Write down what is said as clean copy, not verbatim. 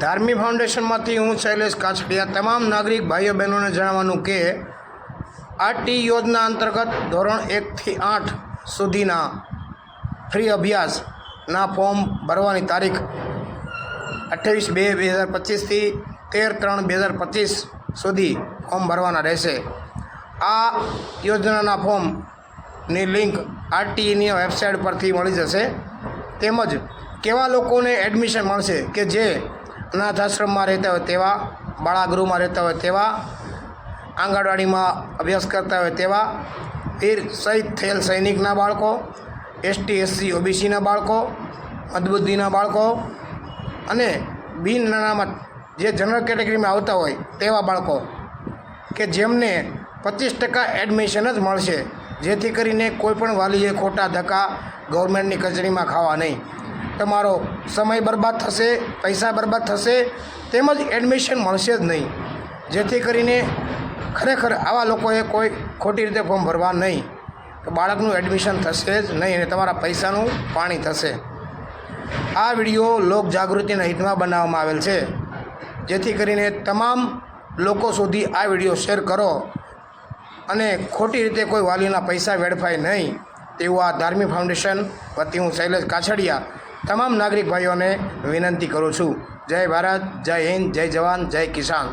ધાર્મી ફાઉન્ડેશનમાંથી હું શૈલેષ કાછડિયા તમામ નાગરિક ભાઈઓ બહેનોને જણાવવાનું કે આરટી યોજના અંતર્ગત ધોરણ 1 થી 8 સુધીના ફ્રી અભ્યાસના ફોર્મ ભરવાની તારીખ 28/2/2025થી 13/3/2025 સુધી ફોર્મ ભરવાના રહેશે। આ યોજનાના ફોર્મની લિંક આરટીઈની વેબસાઇટ પરથી મળી જશે। તેમજ કેવા લોકોને એડમિશન મળશે કે જે અનાથ આશ્રમમાં રહેતા હોય તેવા, બાળાગૃહમાં રહેતા હોય તેવા, આંગણવાડીમાં અભ્યાસ કરતા હોય તેવા, વીર શહીદ થયેલ સૈનિકના બાળકો, એસટી એસસી ઓબીસીના બાળકો, મધબુદ્ધિના બાળકો અને બિન અનામત જે જનરલ કેટેગરીમાં આવતા હોય તેવા બાળકો કે જેમને 25% એડમિશન જ મળશે, જેથી કરીને કોઈપણ વાલીએ ખોટા ધક્કા ગવર્મેન્ટની કચેરીમાં ખાવા નહીં। તમારો સમય બરબાદ થશે, પૈસા બરબાદ થશે, તેમજ એડમિશન મળશે જ નહીં, જેથી કરીને ખરેખર આવા લોકોએ કોઈ ખોટી રીતે ફોર્મ ભરવા નહીં, તો બાળકનું એડમિશન થશે જ નહીં અને તમારા પૈસાનું પાણી થશે। આ વિડીયો લોક જાગૃતિના હિતમાં બનાવવામાં આવેલ છે, જેથી કરીને તમામ લોકો સુધી આ વિડીયો શેર કરો અને ખોટી રીતે કોઈ વાલીના પૈસા વેડફાય નહીં તેવું આ ધાર્મી ફાઉન્ડેશન વતી હું શૈલેષ કાછડિયા તમામ નાગરિક ભાઈઓને વિનંતી કરું છું। જય ભારત, જય હિન્દ, જય જવાન, જય કિસાન।